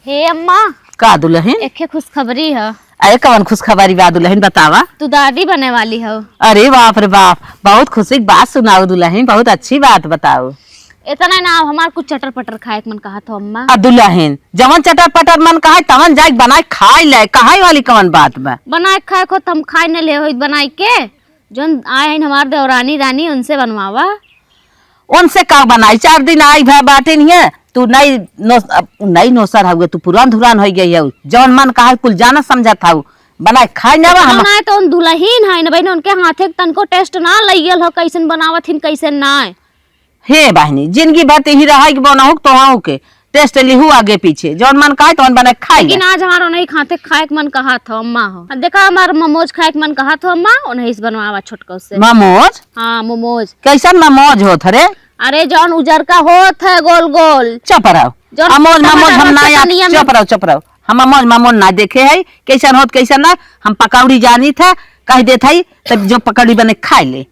हे अम्मा का दुल्हन एक खुशखबरी है। अरे कौन खुशखबरी बा दुल्हन बतावा। तू दादी बने वाली हो। अरे बाप रे बाप, बहुत खुशी की बात सुनाओ दुल्हन, बहुत अच्छी बात बताओ। इतना ना हमार कुछ चटर पटर खाए के मन कहा था अम्मा। दुल्हन जवन चटर पटर मन कहा तवन जाए बनाए खाए ले, कहा वाली कौन बात बा। बनाए खाए को तुम खाए न ले हो बनाए के जोन आए हैं हमार देवरानी रानी उनसे बनवावा। उनसे का बनाई 4 दिन आई भै बाटे नहीं है। तू नई नौसर हुए, तू पुरान धुरान हो गई है। जौन मन कहा कुल जाना समझा था बनाए खाए ना हम ना तो उन दुल्हन है न बहन उनके हाथे तनको टेस्ट ना लइयल हो कैसन बनावत हिन कैसन ना। हे बहनी जिंदगी भर ही रहा कि बनाऊ तो हाउ के टेस्ट लिहू आगे पीछे जौन मन कहा तो बना खाए। लेकिन आज हमारा नहीं खाते खाए के मन कहा था अम्मा हो। देखा हमारा मोमोज खाए के मन कहा था अम्मा उन्हें बनवावा छोटका से। मोमोज? हाँ मोमोज। कैसन मोमोज होत रे? अरे जौन उजर का होत है गोल गोल। चुप रहो, मोमोज मोमोज हम ना चुप रहो हम मोमोज मोमोज ना देखे है कैसन होत कैसन ना। हम पकौड़ी जानी था कह देत है तब जो पकौड़ी बने खाए ले।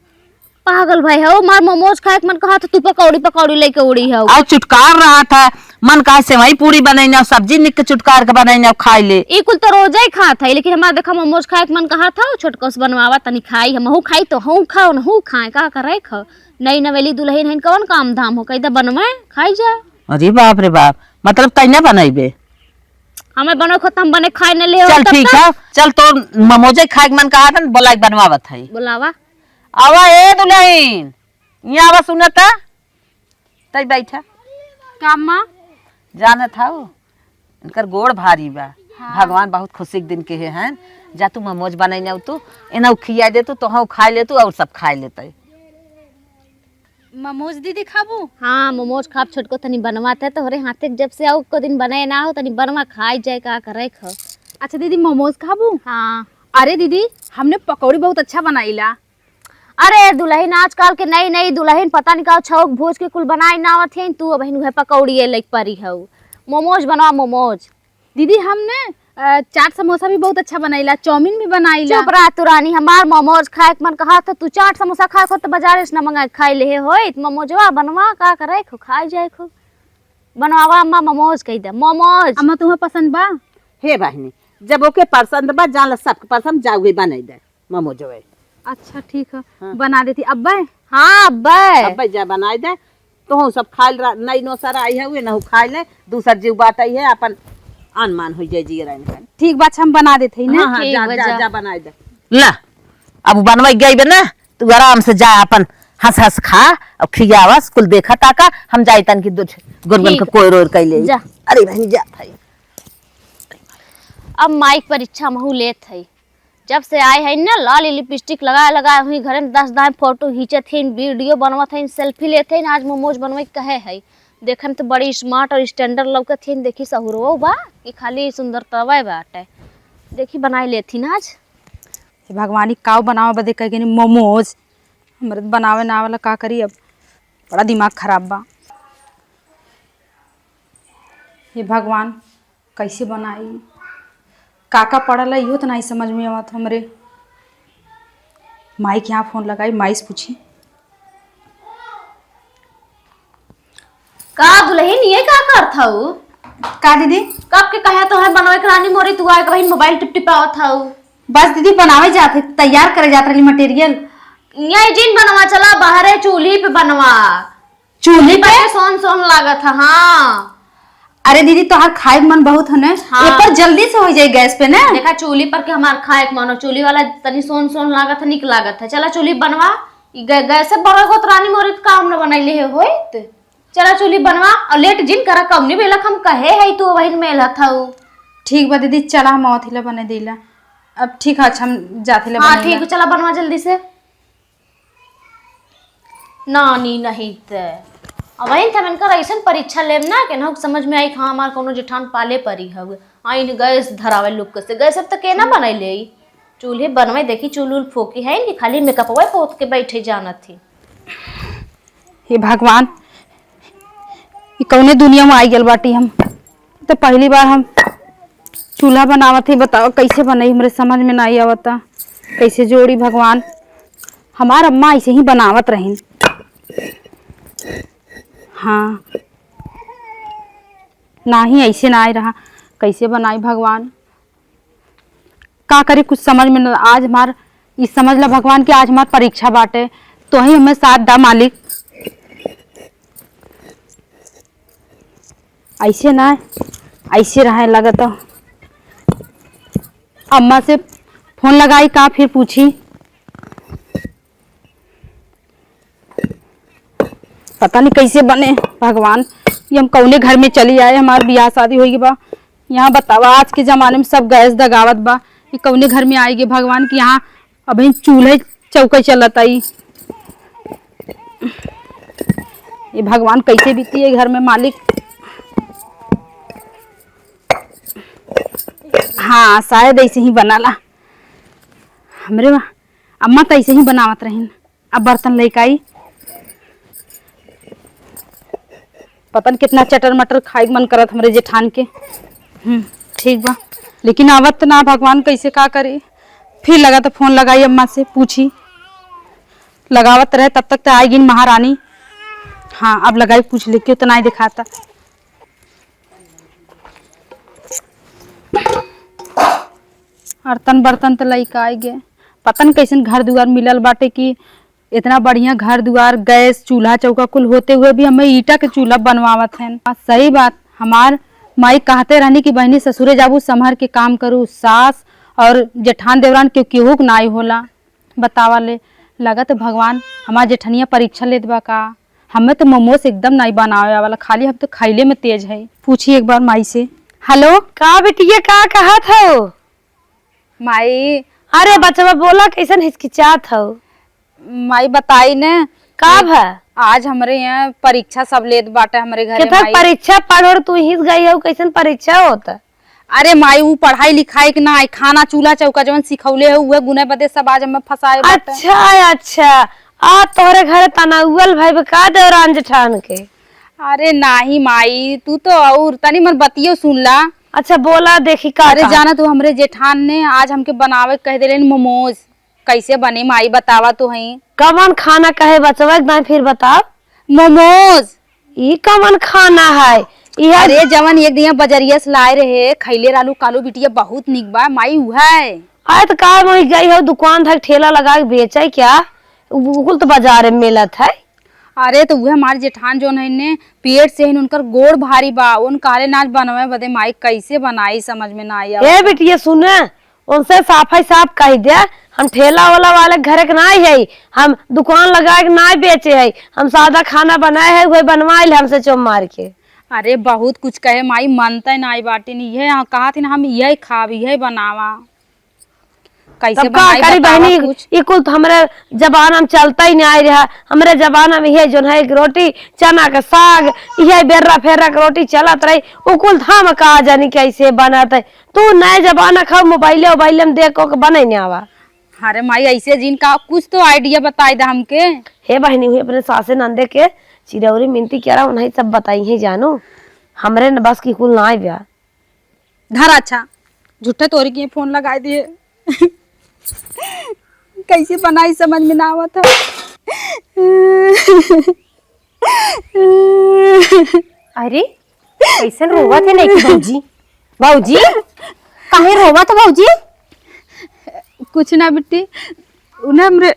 पागल भाई हो मार मोमोज खाए के मन कहा तो तू पकौड़ी पकौड़ी लेके उड़ी है। और चुटकार रहा था मन कहा से वही पूरी बनाई सब्जी निक के चुटकार के बनाई खाए ले। ई कुल तो रोजा ही खात है लेकिन हमारा देखा मोमोज खाए के मन कहा था छोटका से बनवावा तनी खाई हम हूँ खाई तो हूँ खाओ न हूँ खाए का करे खा। नई नवेली दुल्हन है कौन काम धाम हो कहीं बनवाए खाई जाए। अरे बाप रे बाप, मतलब तैने बनैबे हमें बनो खत्म बने खाए न ले। चल ठीक है, चल तो मोमोजे खाए के मन कहा था बोला बनवावत है। बुलावा आवा ए दुल्हन यहाँ आवा सुनता तई बैठा का माँ जाना था इनकर गोड़ भारी बा। हाँ। भगवान बहुत खुशी के दिन के हैं। जा तू मोमोज बनाई तू एना खिया दे तू तो खाए ले तू और सब खाए लेते। मोमोज दीदी खाबू? हाँ मोमोज खाब छोटको तनी बनवाते तो हरे हाथे जब से आओ को दिन बनाए ना हो तनी बनवा खाई जाए का करे खा। अच्छा दीदी मोमोज खाबू? हाँ। अरे दीदी हमने पकौड़ी बहुत अच्छा बनाईला। अरे दुल्हन आजकल के नई नई दुल्हन पता नहीं का छौक भोज के कुल बनाई ना आवत है तू बहन है पकौड़ी लेक परी हो। मोमोज बनवा मोमोज। दीदी हमने चाट समोसा भी बहुत अच्छा बनाईला, चाउमीन भी बनाईला। चुप रहा तू रानी, हमार मोमोज खाए के मन कहा तो तू चाट समोसा खाए को तो बाजार से न मंगा खाई ले होई मोमोजवा बनवा का करे खो खाई जाए खो। बनवावा अम्मा मोमोज कह दे मोमोज। अम्मा तुम्हें पसंद बा? हे बहनी जब ओके पसंद बा जान सबके पसंद जाओगे बनाई दे मोमोज। अच्छा ठीक है। हाँ। बना देती अब्बा। हाँ अब्बा जा बनाई दे तो सब खाए नई नो सारा आई है ना खाए ले दूसर जीव बात आई है अपन अनमान हो जाए जी रहने। ठीक बात हम बना देते ना। हाँ, जा बनाई दे ला अब बनवाई गई ना तू आराम से जा अपन हंस हंस खा और खियावस कुल देखा ताका हम जाए तन की गुरगुन के कोई रोर कैले जा। अरे बहनी जा भाई अब माइक परीक्षा महू लेत है जब से आए है ना लाल लिपस्टिक लगा हुई घर में 10 दाम फोटो खींचत है वीडियो बनवत है सेल्फी लेते हैं। आज मोमोज बनवे कहे है देखे में तो बड़ी स्मार्ट और स्टैंडर्ड लौकत है। देखी सहुरो बा कि खाली सुंदरता बाटे देखी बनाई लेती ना। आज भगवानी काव बनावा बदे कह गई मोमोज हमारे बनावे ना वाला का करी। अब बड़ा दिमाग खराब बा। हे भगवान कैसे बनाई काका पड़ल इहो तो नहीं समझ में आवत हमरे। माई के यहाँ फोन लगाई माई से पूछी का दुल्हन ये का करत हऊ? का दीदी कब के कहे तो है बनवे के रानी मोरी तू आए कहीं मोबाइल टिप टिपावत हऊ। बस दीदी बनावे जाते तैयार करे जात रही मटेरियल। यही जिन बनवा चला बाहर चूल्ही पे बनवा। चूल्ही पे सोन सोन लागत है। हाँ अरे दीदी तो खाए मन बहुत है ना। हाँ। ये पर जल्दी से हो जाए गैस पे ना। देखा चूल्ही पर के हमार खाए के मानो चूल्ही वाला तनी सोन सोन लागत है निक लागत है। चला चूल्ही बनवा गैस से बड़ा को रानी मोरी काम न बनैले है होइत। चला चूल्ही बनवा और लेट जिन करा कम नहीं बेलक हम कहे है तू वही मेला था। ठीक बा दीदी चला हम अथिला बने देला। अब ठीक है अच्छा हम जाथिला। हाँ ठीक है चला बनवा जल्दी से। नानी नहीं ते वही था मन कर ऐसा परीक्षा लेम ना के ना समझ में आई हाँ हमार कोनो जेठान पाले परी हवे आइन गैस धरावे लोग से गैस अब तक केना बनैले चूल्हे बनवाई देखी चूल्हूल फोकी है कि खाली मेकअप हुआ पोत के बैठे जाना थी। हे भगवान ये कौने दुनिया में आई गल बाटी। हम तो पहली बार हम चूल्हा बनावत ही बताओ कैसे बनाई हमरे समझ में नहीं आवता कैसे जोड़ी। भगवान हमार अम्मा ऐसे ही बनावत रही। हाँ ना ही ऐसे ना आई रहा कैसे बनाई भगवान, का करे कुछ समझ में न। आज हमार ये समझ ला भगवान कि आज हमार परीक्षा बाटे, तो ही हमें साथ दा मालिक। ऐसे ना ऐसे रहे लगा तो। अम्मा से फोन लगाई का फिर पूछी, पता नहीं कैसे बने भगवान। ये हम कौने घर में चली आए, हमार बियाह शादी होगी बा। यहाँ बतावा आज के जमाने में सब गैस दगावत बा, ये कौने घर में आएगी भगवान कि यहाँ अभी चूल्हे चौके चलत आई। ये भगवान कैसे बीती है घर में मालिक। हाँ शायद ऐसे ही बनाला हमरे अम्मा तो ऐसे ही बनावत रहीन। अब बर्तन लेके आई, पता नहीं कितना चटर मटर खाए मन करत हमरे जेठान के। ठीक बा, लेकिन आवत ना भगवान कैसे का करे। फिर लगा तो फोन लगाई अम्मा से पूछी, लगावत रहे तब तक तो आएगी महारानी। हाँ अब लगाई पूछ ले क्यों तो नहीं दिखाता। बर्तन बर्तन तो लई का आएगे, पता नहीं कैसे घर दुआर मिलल बाटे कि इतना बढ़िया घर दुआर गैस चूल्हा चौका कुल होते हुए भी हमें ईटा के चूल्हा बनवावत हैं। सही बात, हमार माई कहते रहनी कि बहनी ससुरे जाबू संभर के काम करू, सास और जेठान देवरान क्यों केहू के नाई होला। बतावा ले लगा तो भगवान हमार जेठनिया परीक्षा लेत बा का। हमें तो मोमोज एकदम नहीं बनावे वाला, खाली हम तो खैले में तेज है। पूछी एक बार माई से। हेलो का बेटिया का कहत हो माई। अरे बचवा बोला कैसन हिचकिचात हो। माई बताई ने का भा आज हमरे यहाँ परीक्षा सब लेत बाटे हमरे घरे कितना माई। परीक्षा पढ़ तू हिस गई हो, कैसन परीक्षा होता। अरे माई वो पढ़ाई लिखाई के ना आई, खाना चूल्हा चौका जवन सिखौले है उहे गुने बदे सब आज हमें फंसाए बाटे। अच्छा अच्छा, आ तोहरे घरे तनाउल भाई का देवरान जेठान के। अरे नाही माई तू तो और तनी मन बतियो सुन ला। अच्छा बोला देखी का। अरे जाना तू हमरे जेठान ने आज हमके बनावे कह देले मोमोज, कैसे बने माई बतावा तो है। कमन खाना कहे बचवा एकदम फिर बताओ। मोमोज ई कमन खाना है। अरे जवन एक दिन बजरिया से लाए रहे खैले रालू कालू बिटिया बहुत निक बा माई उहा है। आए तो का मैं गई हो दुकान था ठेला लगा के बेचे क्या, बिल्कुल तो बाजार में मिलत है। अरे तो वह हमारे जेठान जो है ने पेट से उनकर गोड़ भारी बा, उन काले नाच बनवे बदे माई कैसे बनाई समझ में ना आई। ए बेटिया सुने, उनसे साफाई साफ कह दे हम ठेला वाले घर के नहीं है, हम दुकान लगा के नहीं बेचे है, हम सादा खाना बनाए है वही बनवाए हमसे चुम मार के। अरे बहुत कुछ कहे माई मनता नहीं बाटी नहीं है, कहा थी ना हम यही खाब यही बनावा कैसे बनाई करी बहनी। कुछ ये कुल तो हमारे जबान में चलता ही नहीं रहा। हमारे जबाना में ये जो है रोटी चना का साग ये बेर्रा फेर्रा के रोटी चलत रही, वो कुल हम कहा जानी कैसे बनाते। तू नए जबाना खाओ मोबाइले में देख के बने नहीं आवा। अरे माई ऐसे जिनका कुछ तो आइडिया बताई दे हमके। हे बहनी हुई अपने सासे नंदे के चिरौरी मिनती क्या उन्हें सब बताई है जानो, हमरे न बस की कुल ना आया। धर अच्छा झूठे तोरी के फोन लगाए दिए कैसे बनाई समझ में ना आवत था। अरे कैसे रोवा थे नहीं कि भौजी भौजी काहे रोवा था भौजी। कुछ ना बिट्टी उन्हें हमरे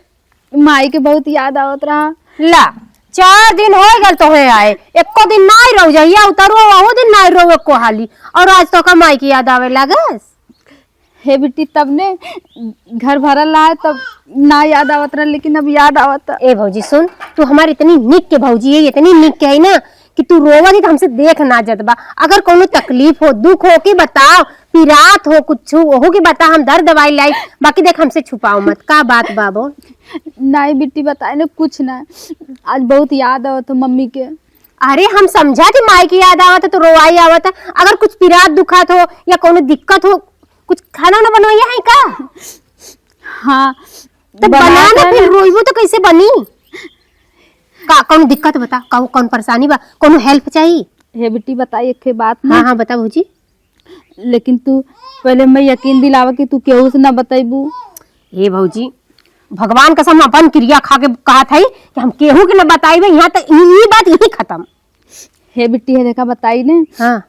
माई के बहुत याद आवत रहा। ला 4 दिन हो गए तो है आए, एको दिन नहीं रह जाइए उतरो वो दिन नहीं रहो एको हाली, और आज तो का माई की याद आवे लागस। हे बिट्टी तब ने घर भरल रहा तब ना याद आवत रहा, लेकिन अब याद आवत। ए भौजी सुन, तू हमारी इतनी निक के भौजी है, इतनी निक के है ना कि तू रोवा थी तो हमसे देख ना जतबा। अगर कोनो तकलीफ हो दुख हो कि बताओ, पिरात हो कुछ हो कि बता, हम दर्द दवाई लाई, बाकी देख हमसे छुपाओ मत। का बात बाबो। नहीं बिट्टी बताए ना कुछ ना, आज बहुत याद आवत मम्मी के। अरे हम समझा कि माई की याद आवत है तो रोवाई आवत है। अगर कुछ पिरात दुखात हो या कोनो दिक्कत हो, कुछ खाना ना बनवाइया है का। हाँ तो बना ना, फिर रोइबो तो कैसे बनी। का कौन दिक्कत बता, कौन परेशानी बा, कोनो हेल्प चाहिए। हे बिट्टी बताई एक बात ना। हाँ हाँ बता भौजी। लेकिन तू पहले मैं यकीन दिलावा कि तू केहू से ना बताइबू। ये भौजी भगवान कसम अपन क्रिया खा के कहा था कि हम केहू के न बताइबे, यहाँ तक ये बात यही खत्म। हे बिट्टी है देखा बताई ने। हाँ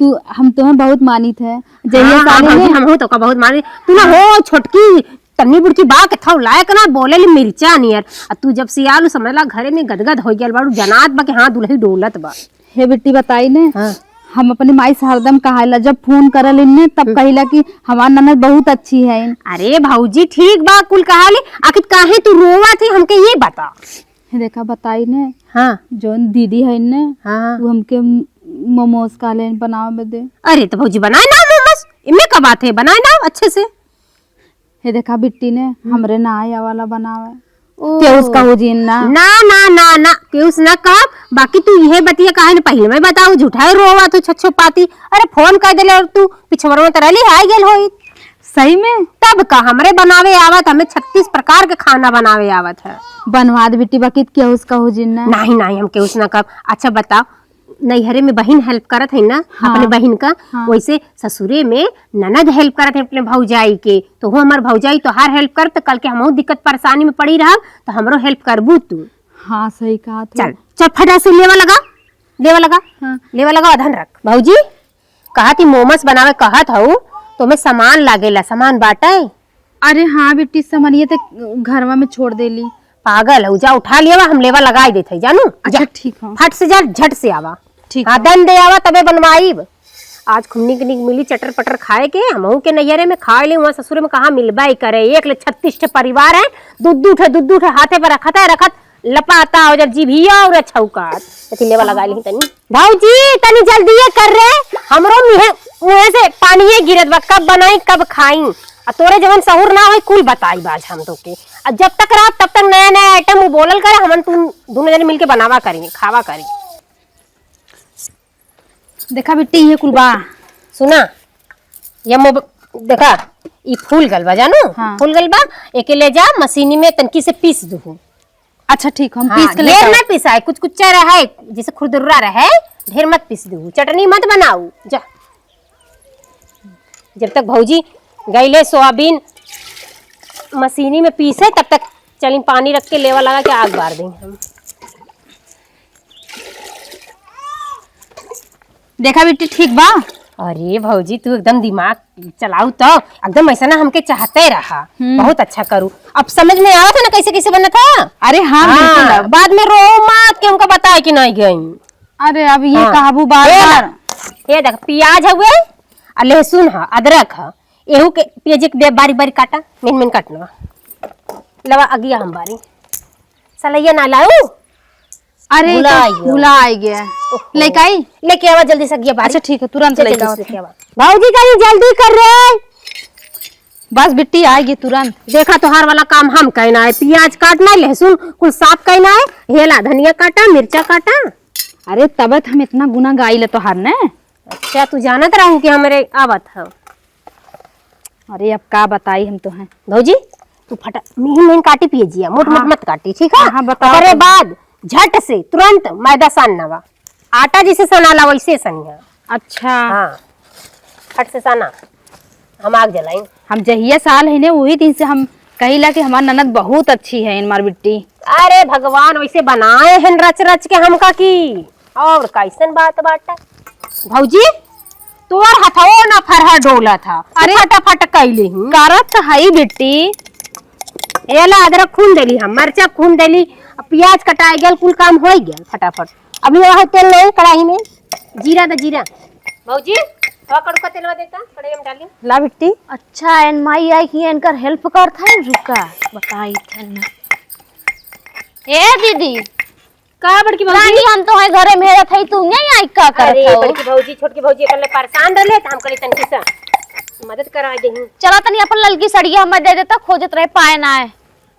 तू हम तुम्हें बहुत मानी थे जहिया हाँ, साले भौजी ने हम तो का बहुत मारे तू ना हो छोटकी तन्नी बुड़की बा के थौ लायक ना बोले ली मिर्चा नियर आ तू जब से आलू समझला घरे में गदगद हो गेल बाड़ू जनात बा के हां दुल्ही डोलत बा। हे बेटी बताई ने हाँ। हम अपनी माई से हरदम कहाइला जब फोन करल इन्ने तब कहिला कि हमार ननद बहुत अच्छी है। अरे भौजी ठीक बा कुल कहाली आखिर काहे तू रोवा थी हमके ये बता। हे देखा बताई ने हाँ जोन दीदी है ने हाँ वो हमके मोमोज काले बनावे में दे। अरे तो भौजी बनाए ना मोमोज इनमें का बात है बनाए ना अच्छे से। हे देखा बिट्टी ने हमरे ना आया वाला बनावे के उसका हो जीन ना ना ना ना ना केउस ना कब बाकी तू यह बतिया काहे न पहले में बताऊ झूठा रोवा तू छछो पाती। अरे फोन कर देले और तू पिछवरो में तरली आ गेल होई सही में तब का हमरे बनावे आवत हमें 36 प्रकार के खाना बनावे आवत है। बनवा दे बिट्टी बाकी के उसका हो जीन ना नहीं नहीं हम केउस ना कब। अच्छा बताओ नैहरे में बहन हेल्प करत है ना। हाँ। अपने बहन का हाँ। वैसे ससुरे में ननद हेल्प करत है अपने भौजाई के तो वो हमार भौजाई तो हर हेल्प कर तो कल के हमहू दिक्कत परेशानी में पड़ी रहा तो हमरो हेल्प करबू तू। हाँ सही कहा चल चल फटा से लेवा लगा हाँ। लेवा लगा अधन रख। भौजी कहा थी मोमोस बनावे कहत हूँ तो मैं सामान लागेला सामान बाटे। अरे हाँ बेटी सामानिये तो घरवा में छोड़ देली। पागल हो जा उठा लिया हम लेवा लगाई देते जानू। अच्छा ठीक है फट से जा झट से आवा ठीक हाँ दन दे आवा तबे बनवाई। आज खुन्नी के मिली चटर पटर खाए के हमहू के नैहरे में खाए ली वहाँ ससुरे में कहा मिलबा ही करे। एक ले 36 परिवार है दूध हाथे पर रखत लपाता और जीभिया और छौकात लेवा लगा ली तनी। भौजी तनी जल्दी कर रे हमरो मुँह से पानी गिरत बा कब बनाई कब खाई आ तोरे जवन सहूर ना होई कुल बताई बाज हम तो के जब तक रात तब तक नया नया आइटम बोलल करे हमन तुम दोनों जने मिलके बनावा करेंगे खावा करेंगे। देखा बेटी ये कुलबा सुना ये देखा ई फूल गल बा जानू। हाँ। फूल गल बा एके ले जा मशीनी में तनकी से पीस दू। अच्छा ठीक हम हाँ, पीस के ले ढेर मत पिसाए कुछ कुछ रहे जैसे खुरदुर्रा रहे ढेर मत पीस दू चटनी मत बनाऊ जा। जब तक भौजी गईले सोयाबीन मशीनी में पीसे तब तक चली पानी रख के लेवा लगा के आग बार देंगे हम। देखा बेटी ठीक बा। अरे भौजी तू एकदम दिमाग चलाऊ तो एकदम ऐसा ना हमके चाहते रहा बहुत अच्छा करूँ। अब समझ में आया था ना कैसे कैसे बना था। अरे हाँ बिल्कुल बाद में रो मत के हमको बताए कि नहीं गई। अरे अब ये काबू बार ये देख प्याज हुए और लहसुन है अदरक है एहू के प्याज के बारी बारी काटा मेन काटना लवा अगिया हम बारी सलैया ना लाऊ। अरे भुला आई गया लेके आई लेके आवा जल्दी से अगिया बारी। अच्छा ठीक है तुरंत लेके आवा। भौजी कहीं जल्दी कर रे बस बिट्टी आएगी तुरंत। देखा तोहार वाला काम हम कहना है प्याज काटना लहसुन कुल साफ कहना है हेला धनिया काटा मिर्चा काटा। अरे तबत हम इतना गुना गाई ले तोहार ने। अच्छा तू जानत रहू कि हमारे आवत है। अरे अब का बताई हम तो हैं भौजी तू फटा महीन काटी पिएजिया मोट मोट मत काटी ठीक है। हाँ बताओ। अरे बाद झट से तुरंत मैदा सानना आटा जैसे सनाला वैसे सनिया। अच्छा हाँ फट से साना हम आग जलाई। हम जहिया साल है ने वही दिन से हम कहिला कि हमार ननद बहुत अच्छी है इनमार बिट्टी। अरे भगवान वैसे बनाए हैं रच रच के हमका की और कैसन बात बाटा। भौजी तोर हथो ना फरहा डोला था। अरे फटाफट कैली हूँ करत है बिट्टी। एला अदरक खून देली हम मरचा खून देली प्याज कटाई गया कुल काम हो गया फटाफट। अभी वहाँ तेल नहीं कढ़ाई में जीरा द जीरा भौजी थोड़ा कड़का तेल देता कढ़ाई में डाली ला बिट्टी। अच्छा एन माई आई कि इनकर हेल्प करता है रुका बताई थे ना। ए दीदी का बड़की रानी हम तो है घरे में रहत है तू नहीं आई का करत अरे हो। बड़की भौजी छोटकी भौजी कल परेशान रहले त हम कली तनकी सा मदद करा देही। चला तनी अपन ललकी सड़िया हमें दे देता खोजत रहे पाए ना है।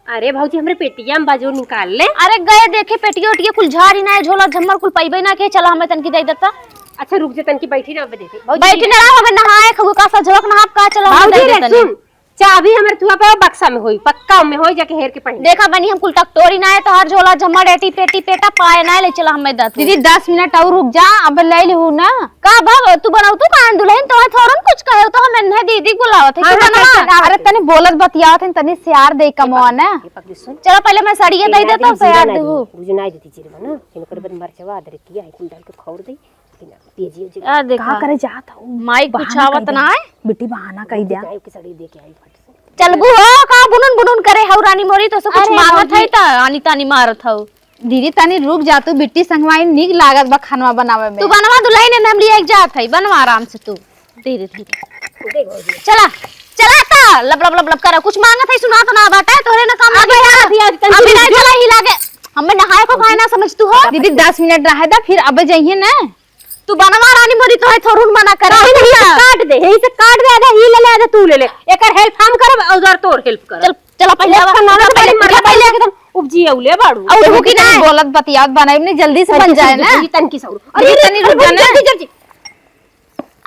अरे भौजी हमरे पेटिया में बाजू निकाल ले। अरे गए देखे पेटिया उटिया कुल झाड़ी ना है झोला झम्मर कुल पाइबे ना के चला हमें तनकी दे देता। अच्छा रुक जा तनकी बैठी रह देती बैठी ना रहा हमें नहाए खगु का सा झोक नहा का चला हमें दे भौजी देता। सुन चाबी हमरे तुआ पे बक्सा में होई पक्का में होई जाके हेर के पहन देखा बनी हम कुल टकटोरी ना है तो हर झोला झम्मर एटी पेटी पेटा पाए ना ले चला हमें दत। दीदी 10 मिनट और रुक जा अब ले ली हूँ ना। का भाव तू बनाऊ तू कान दुल्हन तो थोड़न कुछ कहे तो हमें नहीं दीदी बुलावत है तू बना। अरे तने बोलत बतियावत है तने सियार दे कमवा ना। पकड़ी सुन चलो पहले मैं सड़िया दे देता हूं यार देहू बुझनाई देती चिरवा ना किन कर बद मरचवा अदरक किया है कुल डाल के खौर दे तेजी जी आ देखा कहा करे जात हूँ माई कुछ आवत ना है बेटी बहाना कही दिया के सड़ी दे के आई फट से। चलबू हो का बुनुन बुनुन करे हौ रानी मोरी तो कुछ मांगत है त आनी तानी मारत हौ। दीदी तनी रुक जा तू बिट्टी संगवाई निक लागत बा खानवा बनावे में। तू बनवा दुलाई ने हम लिए एक जात है बनवा आराम से तू धीरे धीरे चला चला ता लब लब लब लब कर कुछ मांगत है सुना तो ना बाटा तोरे ना काम लगे अभी ना चला ही लागे हमें नहाए को खाए ना समझ तू हो दीदी 10 मिनट रहे दा फिर अब जाइए ना। तू बनवा रानी मोरी तो है थोरुन मना कर काट दे यही से काट दे आधा ही ले ले आधा तू ले ले एकर हेल्प हम करब औजार तोर हेल्प कर। चल चला पहले पहले एकदम उपजी औले बाड़ू और वो की नहीं बोलत बतियात बनाई ने जल्दी से बन जाए ना। तन की सौर अरे तनी रुक जा ना।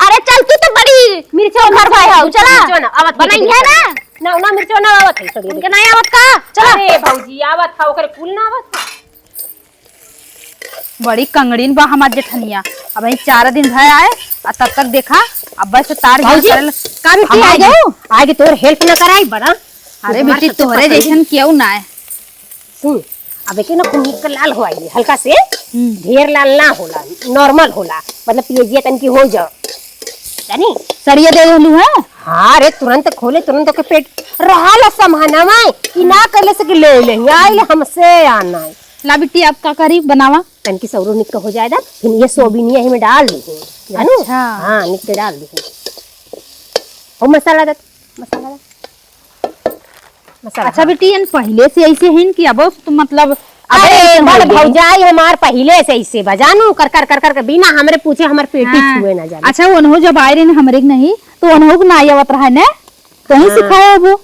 अरे चल तू तो बड़ी मिर्चो घर भाई हौ चला ना आवत बनाई है ना ना ना मिर्चो ना आवत है सड़ी उनके नहीं आवत का चला अरे भौजी आवत था ओकरे फूल ना आवत बड़ी कंगड़ीन बा हमार जेठनिया अब ही 4 दिन भय आए और तब तक देखा अब बस तार भौजी का भी आ जाओ आगे तोर हेल्प ना कराई बड़ा। अरे बेटी तोहरे जैसन क्यों ना है। सुन अब के ना खूब लाल हो आई हल्का से ढेर लाल ना होला नॉर्मल होला मतलब पियजिया तन की हो जाओ जानी सरिया दे देलू है। हाँ रे तुरंत खोले तुरंत के पेट रहा समाना माई कि ना कर ले सके ले ले आइले हमसे आना है। ला बिट्टी आप का करी बनावा तन की सौरो निक हो जाएगा फिर ये सोबिनिया ही में डाल दी जानू। अच्छा। हाँ निक डाल दी और मसाला दे मसाला दे मसाला। अच्छा बेटी इन पहले से ऐसे हैं कि अब तो मतलब अरे बड़ भौजाई हमार पहले से ऐसे बजानू कर कर कर कर बिना हमरे पूछे हमार पेटी छुए ना जाने। अच्छा उन्हों जब आए रहे हमरे के नहीं तो उन्हों को ना आवत रहा है ना कहीं सिखाया वो।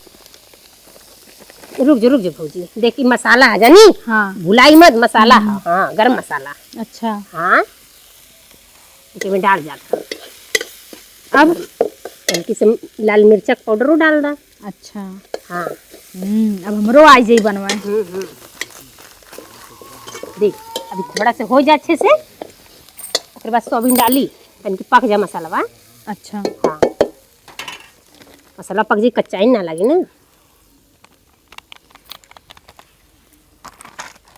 रुक जो भौजी देखी मसाला है जानी। हाँ भुलाई मत मसाला है। हाँ गरम मसाला। अच्छा हाँ इसमें डाल जाता अब हल्की से लाल मिर्चा पाउडर डाल दा। अच्छा हाँ अब हमरो आ जाई बनवाए। देख अभी थोड़ा से हो जाए अच्छे से फिर बाद सोयाबीन डाली तनकी पक जा मसाला बा। अच्छा हाँ मसाला पक जी कच्चा ही ना लगे ना।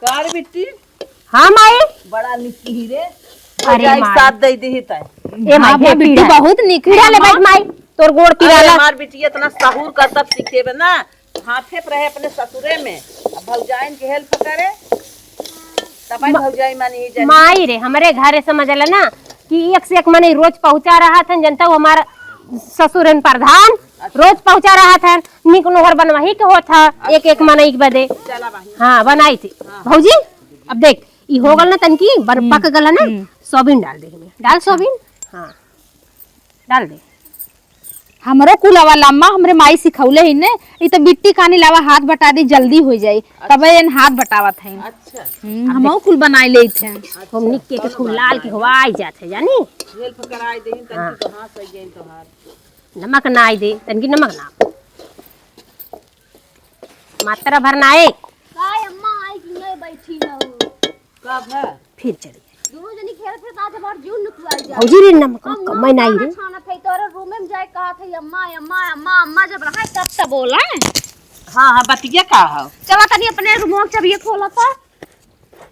कार बिट्टी हाँ माए बड़ा निकी रे अरे एक माए। साथ दे दी तय ए माए हे बिट्टी पीड़ा बहुत निक पीड़ा ले बैठ माए तोर गोड़ अरे तिराला। हमार बिटिया इतना सहूर का सब सीखे ना हाथे पे रहे अपने ससुरे में अब भौजाइन के हेल्प करे तब भौजाई मानी ही जानी। माई रे हमारे घर समझ ला ना कि एक से एक मने रोज पहुंचा रहा था जनता वो हमारा ससुर प्रधान रोज पहुंचा रहा था निक नोहर बनवाही के हो था एक एक मने एक बदे। चला भाई हाँ बनाई थी भौजी अब देख ये हो गल ना तनकी पक गल ना सोयाबीन डाल दे डाल सोयाबीन। हाँ डाल दे हमरो कुल आवा लम्मा हमरे माई सिखौले ही ने ई तो बिट्टी कानी लावा हाथ बटा दी जल्दी हो जाई तब इन हाथ बटावत है। अच्छा हमहु कुल बनाई ले थे हम निक के खूब लाल के हवाई जाते जानी। हेल्प कराई दे तन तो हां सही गई तोहार नमक ना आई दे तनकी नमक ना मात्रा भरना है काय अम्मा आई कि नहीं बैठी न कब है फिर चली दोनों जनी खेल थे ताजे बार जून निकल जाए भौजी रे नमक कम नहीं रे। खाना थे तोरे रूम में जाए कहा थे अम्मा अम्मा अम्मा अम्मा जब रहा तब तब बोला हां हां बतिया का हो चला तनी अपने रूम में जब ये खोला था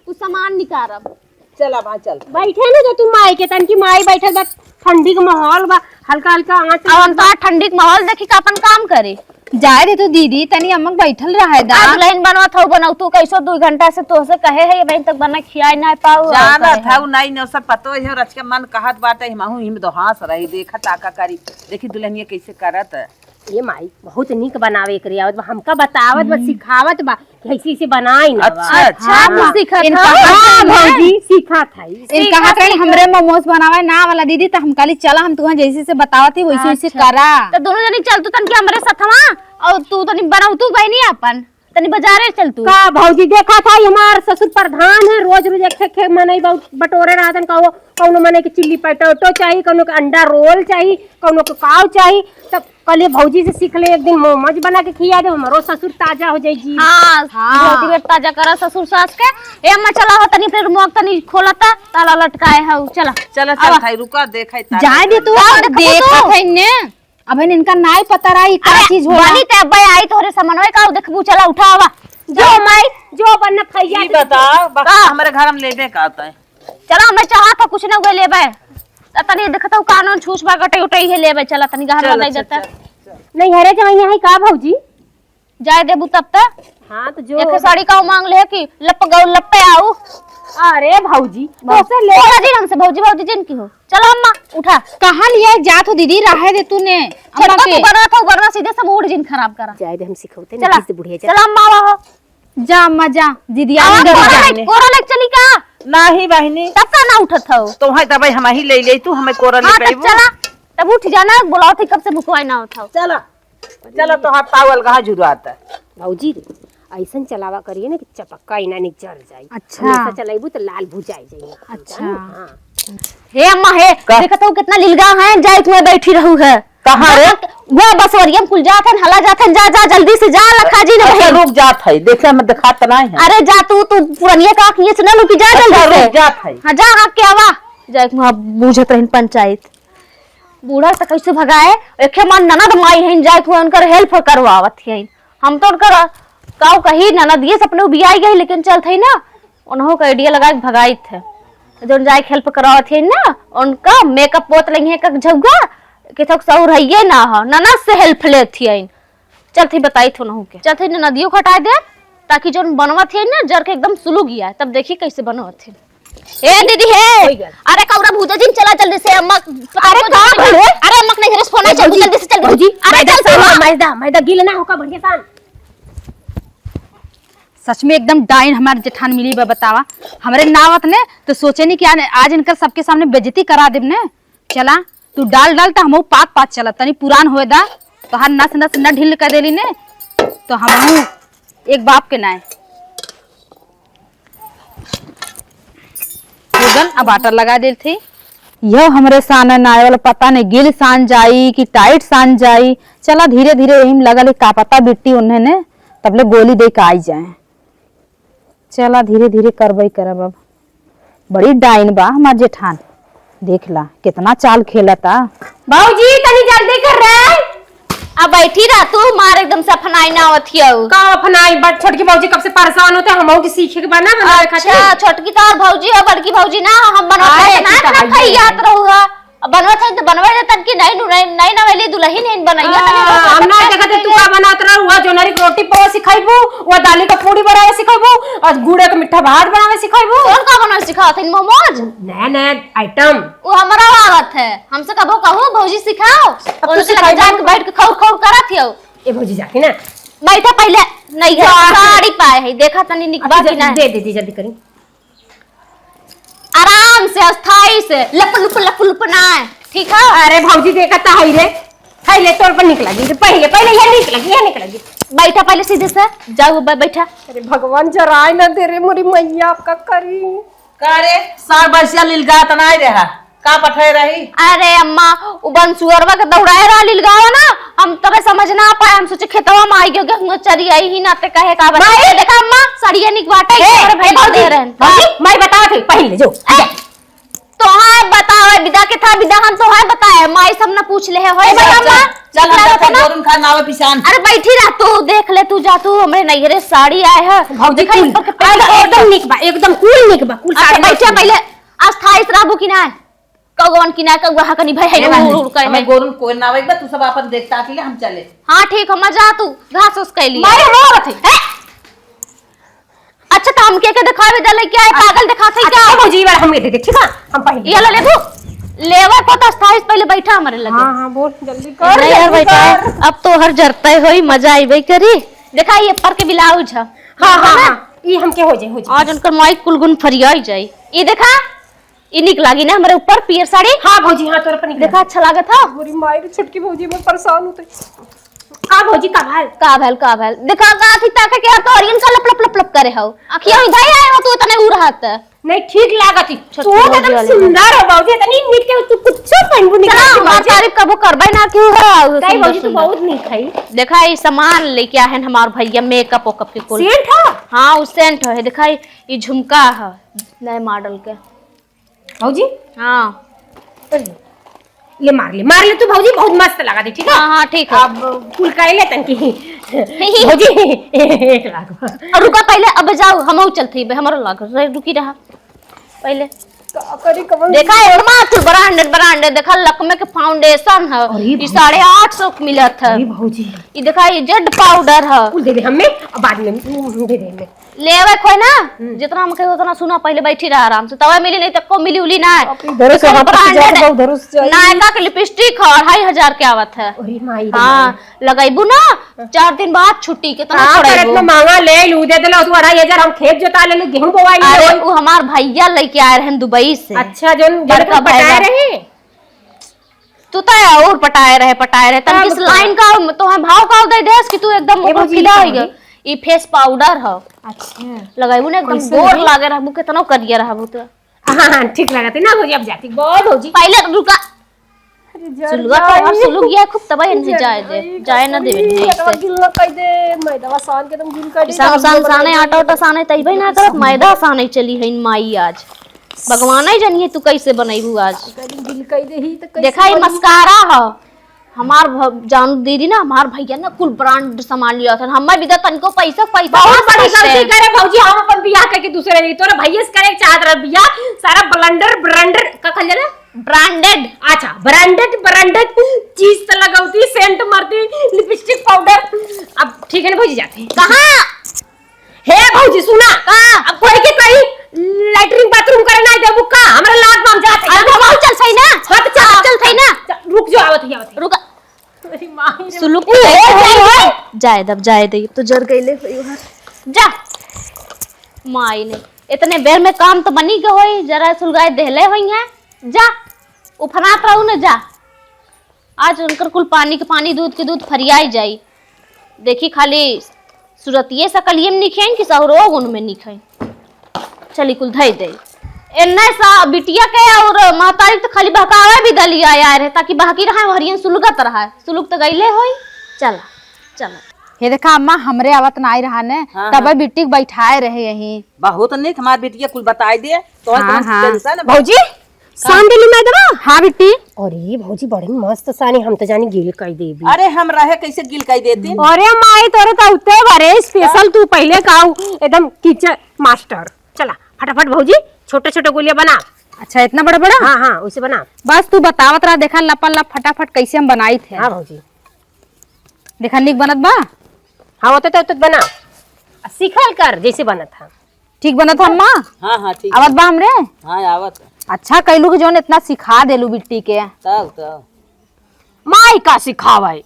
कुछ सामान निकारब चला वहां चल बैठे ना जो तू माई के तन की माई बैठे बा ठंडी का माहौल बा हल्का हल्का आंच अब तो ठंडी के माहौल देखी का अपन काम करे जाए रे तो दीदी तनी अमक बैठल रहा है दा आज लाइन बनवा था बनाऊ तू कैसो 2 घंटा से तो से कहे है भाई तक बना खियाई ना पाऊ जाना था नहीं न सब पतो है रच के मन कहत बाटे हमहू हिम दो हास रही देखा ताका करी देखी दुल्हनिया कैसे करत ये माई बहुत निक बनावे करे आवत बा हमका बतावत बा सिखावत बा कैसे से बनाई ना बा। अच्छा अच्छा हाँ, सीखत इनका हौ। हाँ भौजी सीखा था इनका हाथ रही हमरे मोमोज बनावे ना वाला दीदी तो हम काली चला हम तुहा जैसे से बतावत ही वैसे वैसे करा। तो दोनों जनी चल तू तन के हमरे साथवा और तू तनी बनाऊ तू बहनी अपन तनी बाजारे चल तू का भौजी देखा था ये हमार ससुर प्रधान है रोज रोज एक मने बटोरे रहतन कहो कौनो मने के चिल्ली पटेटो चाहिए कौनो के अंडा रोल चाहिए कौनो के काव चाहिए तब कल भौजी से सीख ले एक दिन मोमोज बना के खिया दे हमारो ससुर ताजा हो जाई जी। हां बहुत ही ताजा करा ससुर सास के ए अम्मा चला हो तनी फिर मुंह तनी खोलता ताला लटकाए हौ चला चला चल थाई रुका देखै ता जाए दे तू देखा है ने अब इनका नाई पता रही का चीज होला बनी ते अब्बा आई तोरे समनवे का देखबू चला उठावा जो माई जो बन खैया ई बताओ बका हमरे घर में लेबे का आता है चला हमें चाहा था कुछ ना गए लेबे तनी देखत हूं कानून छूछ बा कटे उठई है लेबे चला तनी गहना दे देता नहीं हरे जमाई है का भौजी जाए देबू तब तक। हाँ तो जो एक साड़ी का मांग ले कि लप्पे आऊ। अरे भौजी तो से ले बोला जी हमसे भौजी भौजी जिन की हो। चलो अम्मा उठा। कहां लिया जात हो दीदी राहे दे तूने अम्मा छटका के तू बना था वरना सीधे सब मूड जिन खराब करा। जाए दे हम सिखौते चला से बुढ़िया चला अम्मा आवा हो जा अम्मा जा दीदी आ आवा गई कोरा लेक चली का नाही बहनी तब का ना उठत हो। तुम्हें दवाई हम ही ले ले तू हमें कोरा हां ले तब चला तब उठ जाना बुलाओ थी कब से भुकवाई ना उठाओ। चला चला तो हाथ पावल कहाँ जुड़ाता है। भौजी ऐसन चलावा करिए ना कि चपक्का इना नहीं जल जाए। अच्छा। हमेशा चलाइबू तो लाल भुजाई जाइए। अच्छा। हाँ। हे अम्मा हे देखत हो कितना लीलगा है जाए तुम्हें बैठी रहू है कहाँ रे? वो बस वरियम कुल जात है हला जात है जा जा जल्दी से जा लखा जी ने अच्छा बहन। रुक जात है देखे में दिखात नहीं है। अरे जा तू पुरनिया का आंख ये सुना लू कि जा अच्छा, जल्दी से रुक जात है। हां जा आ के आवा जाए वहां बूझत रहन पंचायत बूढ़ा से कैसे भगाए एके मन ननद माई है जाए तू उनकर हेल्प करवावत है। हम तो उनकर काऊ कही ननद ये सपने बियाई गई लेकिन चल थई ना उन्हों का आइडिया लगा के भगाई थे जो जाए हेल्प करवावत है ना उनका मेकअप पोत लगी है का झुग्गा कि थोक सौर है ना हो ननद से हेल्प ले थी चल थी बताई थो नहु के चल थी नदियों खटा दे ताकि जो बनवा थी ना जर के एकदम सुलू गया तब देखी कैसे बनवा थी। ए दीदी हे अरे कौरा भूजा जिन चला जल्दी से अम्मा अरे का भले अरे अम्मा ने घर से फोन आया जल्दी से चल भौजी अरे चल चल मैदा गीला ना होका बढ़िया सान। सच में एकदम डाइन हमारे जेठान मिली बा बतावा हमरे नावत ने तो सोचे नहीं कि आज इनकर सबके सामने बेइज्जती करा देब ने। चला तू डाल डाल तो हमहू पात चला तनी पुरान होए दा तो हर नस नस न ढील कर देली ने तो हमहू एक बाप के नाय गूगल अब आटर लगा दे थी। यह हमरे सान नाय वाला पता नहीं गिल सान जाई कि टाइट सान जाई। चला धीरे धीरे यही लगल का पता बिट्टी उन्हें ने तबले गोली दे के आई जाए। चला धीरे धीरे करबई करब अब बड़ी डाइन बा हमार जेठान देख ला कितना चाल खेलता। भौजी तनी जल्दी कर रे अब बैठी रह तू मार एकदम से फनाई ना आवत हियो का अपनाई बट छोटकी भौजी कब से परेशान होते हमहू की सीखे के बना बनावे खातिर। अच्छा छोटकी तार भौजी है बड़की भौजी ना हम बनवाते ना ना खैयात रहूगा बनवत है तो बनवा दे तन की नहीं नवेली दुल्हन है बनैया हम ना देखते तू का बनात रह हुआ जोनरी रोटी पो सिखाइबू वो दाली का पूड़ी बनावे सिखाइबू और गुड़े का मीठा भात बनावे सिखाइबू। कौन का बनावे सिखावत है मोमोज नया नया आइटम वो हमारा आदत है हमसे कबो कहू भौजी सिखाओ उनसे लगे जाके बैठ के खौर खौर करत हियो। ए भौजी जाके ना बैठा पहले नहीं है साड़ी पाए है देखा तनी निकबा की ना दे दे जल्दी करी आराम से अस्थाई से लप लप ना ठीक है। अरे भौजी देखता है रे है ले तोर पर निकलेगी पहले पहले ये निकलेगी बैठा पहले सीधे से जाओ बैठा। अरे भगवान जराय ना दे रे मोरी मैया आपका करी का रे सार बरसिया लीलगा त नहीं रहा का पठे रही। अरे अम्मा उ बंसुअरवा के दौड़ाए रहा लीलगावा ना हम तबे समझ ना पाए हम सोचे खेतवा में आई गयो गेहूं चरी आई ही ना ते कहे का बता देखा अम्मा सड़िया निकवाटे और भाई दे रहन मैं बता थे पहले जो तो हां बताओ विदा के था विदा हम तो हां बताए माई सब ना पूछ ले है होए बता अम्मा चल हम गोरन खा नावे पिसान। अरे बैठी रह तू देख ले तू जा तू हमरे नैहरे साड़ी आए है भौजी एकदम निक बा एकदम कूल निक बा कूल साड़ी बैठे पहले अस्थाई शराबू की ना कगवन की ना कगवा कनी भाई है हमें गोरन कोई नावे बा तू सब अपन देखता के लिए हम चले। हां ठीक हम जा तू घास उस कैली मैं मोरत है। अच्छा तो हम के दिखावे दले क्या है पागल दिखाते क्या अच्छा भौजी वाला हम दे दे ठीक है हम पहले ये ले तू लेवा को तो अस्थाई पहले बैठा हमारे लगे। हां बोल जल्दी कर यार बैठा अब तो हर जरते होई मजा आईबे करी देखा ये पर के ब्लाउज है। हां ये हम के हो जाए आज उनकर माइक कुलगुन फरियाई जाई ये देखा ये निक लागी ना हमारे ऊपर पियर साड़ी। हां भौजी हां तोर पर निकल देखा अच्छा लागत था मोरी माई छुटकी भौजी में परेशान होते हां भौजी का भाल देखा का थी ताके के तो ओरियन सा लप लप करे हो आखिया ही भाई आए हो तू तने उ रहत नहीं ठीक लागती तू भौजी एकदम वाली सुंदर हो भौजी इतनी नीक के तू कुछ पहनबू निकल चला तारीफ कबो करबे ना क्यों है काई भौजी तू बहुत नीक है। देखा ये सामान लेके आए हैं हमार भैया मेकअप ओकअप के कुल सेंट है हाँ उस सेंट है देखा ये झुमका है नए मॉडल के भौजी हाँ ये मार ले तू भौजी बहुत मस्त लगा दे ठीक है। हाँ ठीक है अब फुल काई ले तन की भौजी 1 लाख और रुका पहले अब जाओ हम चलते हमारा लाग रुकी रहा पहले देखा है मात्र ब्रांडेड ब्रांडेड देखा लकमे के फाउंडेशन है ये 850 मिलत है भौजी ये देखा ये जेड पाउडर है कुल दे दे हमें बाद में दे दे हमें लेवे कोई ना जितना हम कहे उतना सुना पहले बैठी रहा आराम से तवा मिली नहीं तक को मिली उली ना धरो से हाथ पे जाके बहुत धरो से नायका के लिपस्टिक है 2500 के आवत है अरे माई हाँ लगाइबू ना 4 दिन बाद छुट्टी कितना हां छोड़ेबू इतना महंगा ले लू दे देला तू 2500 हम खेत जोता ले गेहूं बोवाई अरे ले वो हमार भैया लेके आए रहे दुबई से अच्छा जोन बड़का बड़का भैया। बता रहे तू तो और पटाए रहे तन किस लाइन का तो हम भाव का दे देस कि तू एकदम ऊपर फिदा हो गया ई फेस पाउडर है अच्छा लगाइबू ना एकदम गोर लागे रहबू कितना करिया रहबू तो हां ठीक लगत है ना भौजी अब जाती बहुत भौजी पहले रुका सुलगा तो हर सुलग गया खूब तबाही नहीं जाए ना देवे नहीं से गिल न कह दे मैदावा सान के तुम गिल कर दे सान साने आटा उटा साने तई भाई ना करत मैदा साने चली है माई आज भगवान ही जानिए तू कैसे बनैबू आज गिल कह दे ही तो देखा ये मस्कारा है हमार जानू दीदी ना हमार भैया ना कुल ब्रांड सामान लिया था हमें भी तनको पैसा बहुत बड़ी गलती करे भौजी हम अपन बियाह करके दूसरे नहीं तोरा भैया से करे चाहत रह बियाह सारा ब्लेंडर का खल जाला ब्रांडेड अच्छा ब्रांडेड चीज तो लगाउती सेंट मारती लिपस्टिक पाउडर अब ठीक है ना भौजी जाते कहां हे भौजी सुना अब कोई के कहीं लैट्रिन बाथरूम करे नहीं देबू का हमरा लात में जाते अरे बाबू चल सही ना हट चल सही ना रुक जो आवत रुका अरे माई सुलुक जाए दे तो जर गईले जा माई ने इतने बेर में काम तो बनी के होई जरा सुलगाए देहले होई है जा उफनात रहू न जा आज उनकर कुल पानी के पानी दूध के दूध फरियाई जाई देखी खाली सूरतिये सकलिए में निखेन कि सहरो गुण में निखेन चली कुल धई दे एन्ने सा बिटिया के और महतारी तो खाली बहकावे भी दलिया आया रहे ताकि बाकी रहा हरियन सुलगत रहा सुलग तो गईले होई चला ये देखा अम्मा हमरे आवत ना आई रहा ने हाँ, तब बिट्टी बैठाए रहे यहीं बहुत निक हमार बेटिया कुल बताई दे तो हाँ। टेंशन भौजी सान दिली मैदवा हाँ बिट्टी अरे भौजी बड़ी मस्त सानी हम तो जानी गिल कह देबी अरे हम रहे कैसे गिल कह देती अरे माई तोरे तो उते बारे स्पेशल तू पहले काऊ एकदम किचन मास्टर चला फटाफट भौजी छोटे छोटे गोलियां बना अच्छा इतना बड़ा बड़ा हाँ हाँ वैसे बना बस तू बतावत रहा देखा लपा लप फटाफट कैसे हम बनाई थे हाँ भौजी देखा निक बनत बा हाँ होता तो बना सिखल कर जैसे बना था ठीक बनत था अम्मा हाँ हाँ ठीक आवत बा हमरे हाँ आवत अच्छा कैलू के जोन इतना सिखा देलू बिट्टी के तब माई का सिखावे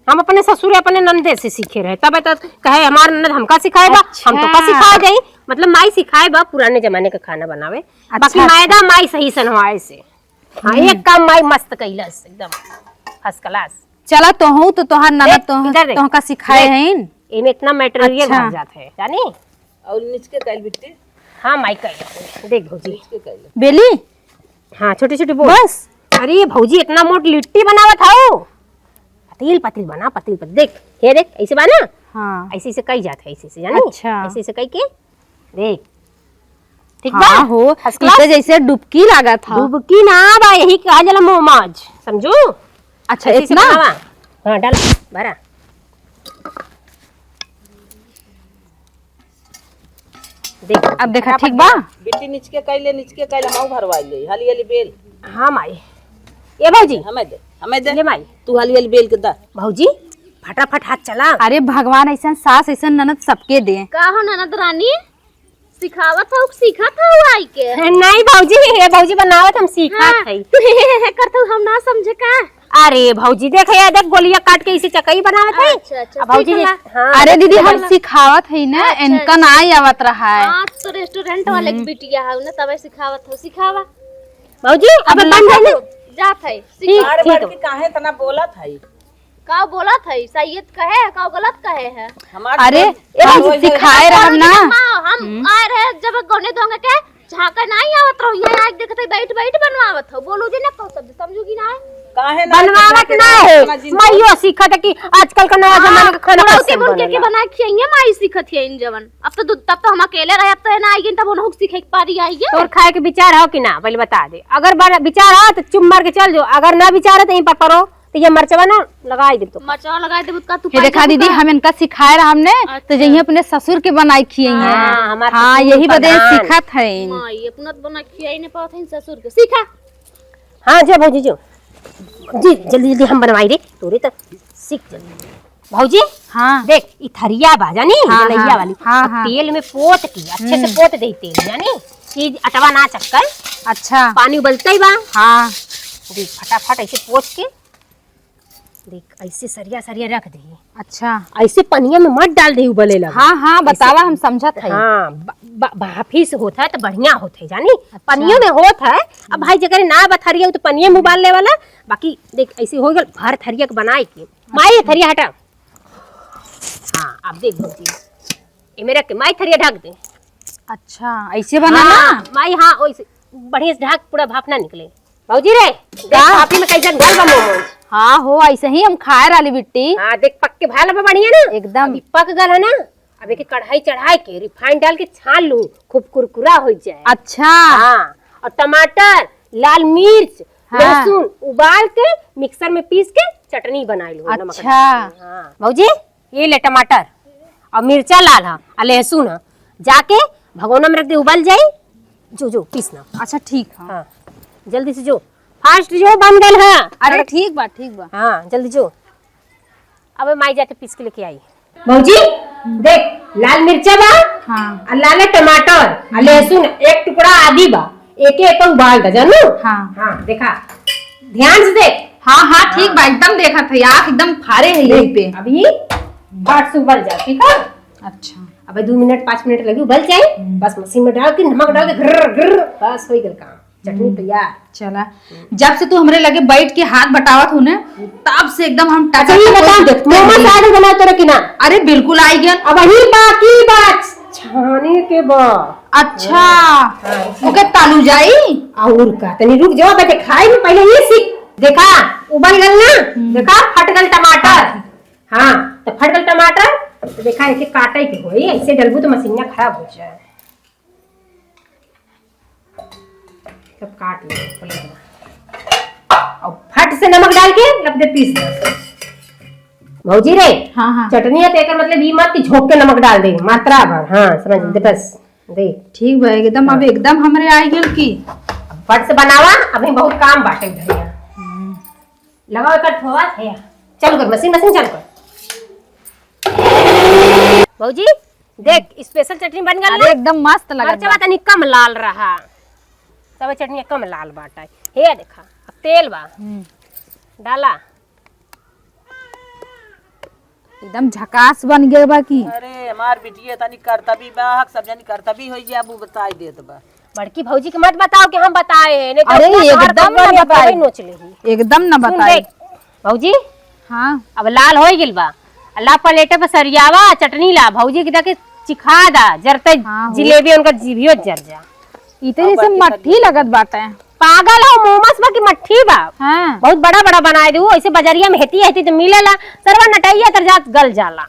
हम अपने ससुर अपने नंदे से सीखे रहे तब तो कहे हमार ननद हमका सिखाएगा अच्छा। हम तो का सिखा जाई मतलब माई सिखाए बा पुराने जमाने का खाना बनावे बाकी मैदा माई सही सनवाए से हाँ एक काम माई मस्त कैलस एकदम फर्स्ट क्लास चला तो हूँ तो तोहार ननद तो इधर देख। तोहका सिखाए हैं इनमें इतना मटेरियल अच्छा। भर जाता है जानी और नीचे कैल बिट्टी हाँ माई कैल देख भौजी नीचे कैल बेली हाँ छोटी छोटी बोल बस अरे भौजी इतना मोट लिट्टी बनावत हो पतील पतील बना पतील पतील देख ये देख ऐसे बना हाँ ऐसे ऐसे कई जाते ऐसे ऐसे जानी अच्छा। ऐसे ऐसे कई के देख ठीक हाँ हो फर्स्ट क्लास। इसे जैसे डुबकी लगा था डुबकी ना बा यही कहा जला मोमोज समझो अच्छा ऐसे ऐसे इतना बनावा। हाँ डाल भरा देख अब देखा ठीक बा बिट्टी नीचे कैले हम भरवाई ले हाली हाली बेल हाँ माई ये भौजी हमें दे ले माई तू हाली हाली बेल के दा भौजी फटाफट हाथ चला अरे भगवान ऐसा सास ऐसा ननद सबके दे का हो ननद रानी सिखावत हो सीखत हो आई के नहीं भौजी ये भौजी बनावत हम सीखा थे करतू हम ना समझे का अरे भौजी देख ये देख गोलियां काट के इसे चकई बनावत है अच्छा अच्छा अब भौजी हाँ अरे दीदी हम सिखावत है ना इनका ना ही आवत रहा है हाँ तो रेस्टोरेंट वाले की बिटिया है ना तबे सिखावत हो सिखावा भौजी अब बन जाए जात है बार बार के काहे तना बोलत है का बोला था सैयद कहे है का गलत कहे है हमार अरे हम सिखाए रहा ना हम आए रहे जब गौने दोंगे के झाका नहीं आवत रहो यहाँ आके देखते बैठ बैठ बनवावत हो बोलू जी ना कहो शब्द समझूगी ना काहे ना बनवावत ना है मैयो सीखत है कि आजकल का नया जमाने का खाना रोटी कैसे बुन के बनेला। बना खियाइए माई सीखत है इन जवन अब तो तब तो हम अकेले रहे अब तो ना आएगी तब उन्हों सीखे के पारी आएगी तोर खाए के विचार हो कि ना पहले बता दे अगर विचार हो तो चुप मार के चल जो अगर ना विचार है तो यहीं पर करो तो ये मरचवा ना लगाई दे तो मरचा लगा दे का तू ये देखा दीदी हम इनका सिखाए रहा हमने तो यही अपने ससुर के बनाई खिए हैं। हाँ, हमारे हाँ ससुर यही बदे प्रधान। सिखत है। हां ये अपना बना खियाई ने पात है ससुर के सीखा। हाँ जो भौजी जो जी जल्दी जल्दी हम बनवाई रे तोरे तो सीख जल्दी भौजी। हाँ देख ई थरिया बा जानी हाँ, ये लइया हाँ, वाली हाँ, और हाँ। तेल में पोत की अच्छे से पोत दे तेल जानी चीज अटवा ना चक्कर अच्छा पानी उबलता ही बा। हाँ देख फटाफट ऐसे पोत के देख ऐसे सरिया सरिया रख दे। अच्छा ऐसे पनिया में मत डाल दे उबले लगा। हाँ हाँ बतावा हम समझत है। हाँ भाफी से होता है तो बढ़िया होता है जानी पनियों में होता है। अब भाई जगह ना बथरिया तो पनिया में उबाल ले वाला बाकी देख ऐसे हो गल भर थरिया के बनाए के माई थरिया हटा। हाँ अब देख भौजी ये मेरा के माई थरिया ढक दे। अच्छा ऐसे बनाना हाँ, माई हाँ ओइसे बढ़िया से ढक पूरा भाप ना निकले। भौजी रे देख भापी में कैसे गल बा मोमोज। हाँ हो ऐसे ही हम खाए रही बिट्टी हाँ देख पक के भाला बा बढ़िया ना एकदम। अभी पक गल है ना अब एक कढ़ाई चढ़ाई के रिफाइंड डाल के छान लूं खूब कुरकुरा हो जाए। अच्छा हाँ और टमाटर लाल मिर्च हाँ। लहसुन उबाल के मिक्सर में पीस के चटनी बना लूं। नमक अच्छा। डाल के। हाँ भौजी ये ले टमाटर और मिर्चा लाल है और लहसुन है जाके भगोना में रख दे उबल जाए जो जो पीसना। अच्छा ठीक है। हाँ जल्दी से जो फास्ट जो बन गल है। अरे ठीक बा ठीक बा। हाँ जल्दी जो अब माई जाके पीस के लेके आई। भौजी देख लाल मिर्चा बा हाँ और लाल टमाटर और लहसुन एक टुकड़ा आदि बा एक एक उबाल दे जानू। हाँ हाँ देखा ध्यान से देख। हाँ हाँ ठीक बा एकदम देखा था आँख एकदम फारे है यही पे। अभी फट से उबल जा ठीक है। अच्छा अब 2 मिनट 5 मिनट लगी उबल जाए बस मशीन में डाल के नमक डाल के घर्र घर्र बस हो गल काम चटनी तैयार। चला जब से तू हमरे लगे बैठ के हाथ बटावत हो ना तब से एकदम हम अच्छा ये बता दे मोमोज आलू बना तो रखी ना। अरे बिल्कुल आई गया। अब वही बाकी बात छाने के बाद अच्छा ओके तालू जाई। और का तनी रुक जाओ बेटे खाई में पहले ये सीख देखा उबल गल ना देखा फट गल टमाटर। हाँ तो फट गल टमाटर तो देखा ऐसे काटे के होई ऐसे डलबू तो मशीन खराब हो जाए। सब काट ले और फट से नमक डाल के रख दे पीस दे। भौजी रे हाँ हाँ चटनी है तो एकर मतलब ये मत कि झोंक के नमक डाल दे मात्रा भर। हाँ समझ दे बस दे ठीक बा एकदम अब एकदम हमरे आई गेल की। फट से बनावा अभी बहुत काम बाटे भैया लगाओ एकर ठोवा है चल कर मशीन मशीन चल कर। भौजी देख स्पेशल चटनी बन गई अरे एकदम मस्त लगा। मरचा तनी कम लाल रहा सब चटनी कम लाल बाटा हे देखा अब तेल बा डाला एकदम झकास बन गए बा की। अरे हमार बिटिया तनी करतबी बा हक सब जानी करतबी होई जा अबू बताई देत बा। बड़की भौजी के मत बताओ कि हम बताए हैं नहीं तो अरे अपना घर एकदम पर ना बताई। नोच लेही। एकदम न सुन बताई। देख भौजी हाँ अब लाल हो गिल बा अल्लाह प्लेटे पे सरियावा चटनी ला भौजी के जाके चिखा दा जरते हाँ, हो। जिलेबी उनका जीभियो जर जा। इतने से मट्ठी लगत बाटे। पागल हो मोमस बा की मट्ठी बा हाँ बहुत बड़ा बड़ा बनाए दू ऐसे बजरिया में हेती हेती तो मिलेला सरवा नटैया तर जात गल जाला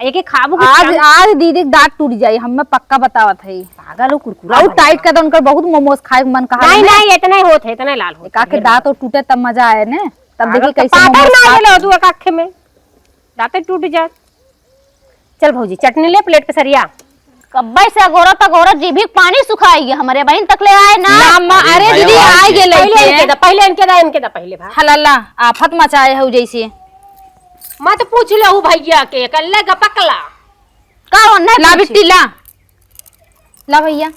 एक एक खाबू के आज चांद- आज दीदी के दांत टूट जाई हमें पक्का बतावत है। पागल हो कुरकुरा और बना। टाइट कर दो उनका बहुत मोमोज खाए के मन कहा नहीं नहीं इतना ही होत है इतना लाल होत का के दांत और टूटे तब मजा आए ने तब देखी कैसे पागल मोमोज ना खा- गेलो तू एक आँख में दांत टूट जात। चल भौजी चटनी ले प्लेट पे सरिया कब्बे से गोरा जीभी पानी सुखाई हमारे बहन तक ले आए ना। ना अरे दीदी आ गेले पहले इनके दा पहले भा हल्ला आफत मचाए है जैसे। मत पूछ लो भैया के कल्ले गपकला का होना ला बिट्टी ला भैया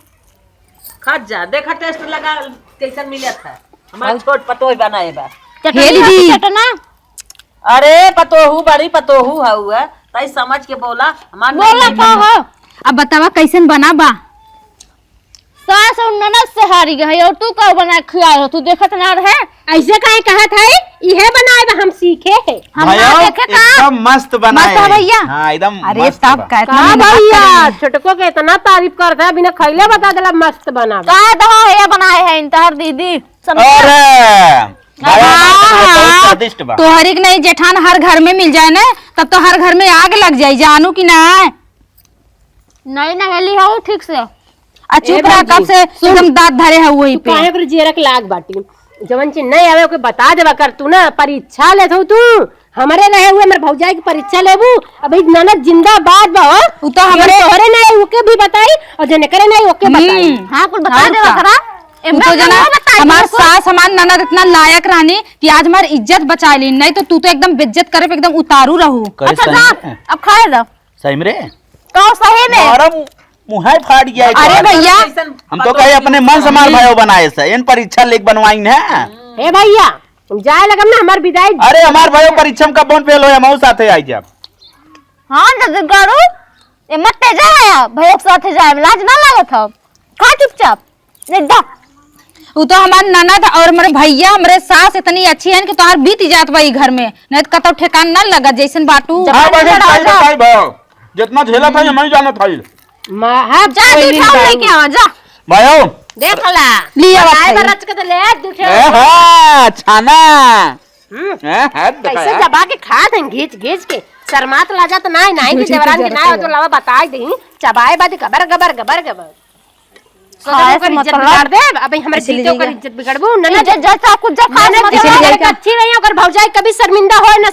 खा जा देखा टेस्ट लगा कैसन मिलत है हमार छोट पतोही बनाए बा। हे दीदी चटना अरे पतोहू बड़ी पतोहू हुआ तई समझ के बोला हमार बोला का हो अब बतावा कैसन बना बा। सास और ननद से हारी गई और तू का बना खियाए हो तू देखत ना रहे। ऐसे काहे कहत है इहे बनाए बा हम सीखे है। हम ना देखे का एकदम मस्त बनाए मस्त है भैया। हाँ एकदम अरे मस्त तब बा। कहता भैया छोटको के इतना तारीफ करता है बिना खैले बता देला मस्त बना बा। का दहो ये बनाए हैं इंतहर दीदी समझ अरे बहुत स्वादिष्ट बा। तो हर एक नहीं जेठान हर घर में मिल जाए ना तब तो हर घर में आग लग जाए जानू की ना। नहीं नहेली हो ठीक से चुप रहा कब से एकदम दांत धरे है वही पे। काहे पर जेरक लाग बाटी जवन चीज नहीं आवे ओके बता देवा कर तू ना परीक्षा ले तू हमारे रहे हुए मेरे भौजाई की परीक्षा लेबू अभी ननद जिंदाबाद बा उ तो हमरे तोहरे नहीं ओके भी बताई और जने करे नहीं ओके बताई हाँ कुल बता देवा करा तू तो जना हमार सास हमार ननद इतना लायक रहनी कि आज हमार इज्जत बचा ली, नहीं तो तू तो एकदम बेइज्जत करे पे एकदम उतारू रहू। अच्छा जा अब खाए दो सही में रे कहो सही में मारा मुहाई फाड़ गया है तो। अरे भैया हम तो कहे अपने मन से मार भाई बनाए से इन परीक्षा लेके बनवाई है। हे भैया जाए लगम ना हमार विदाई अरे हमार भाई परीक्षा में कब फेल हो मऊ साथे आई जब हाँ जब गाड़ू ये मत जाया भैया के साथ जाए लाज ना लागत हो खा चुपचाप नहीं दा वो तो हमार ननद और हमारे भैया हमारे सास इतनी अच्छी है कि तोहार बीत जात बा घर में, नहीं तो कतौ ठेकान ना लगा जैसन बाटू। हां भाई भाई जितना झेला था मैं जाना था हां जा दिखाओ लेके आ जा भाइयों देख ला लिया आए बरच के तो ले दूठे हां छाना कैसे जबा के खा दें घीच घीच के शर्मात ला जात नहीं नहीं कि देवरान के ना तो लावा बता दे चबाए बाद गबर गबर गबर गबर खाए कर से इज्जत मतलब बिगाड़ दे अबे हमरे जीतो कर इज्जत बिगड़बू ननद जैसा कुछ जब खाए अच्छी नहीं अगर भौजाई कभी शर्मिंदा हो ना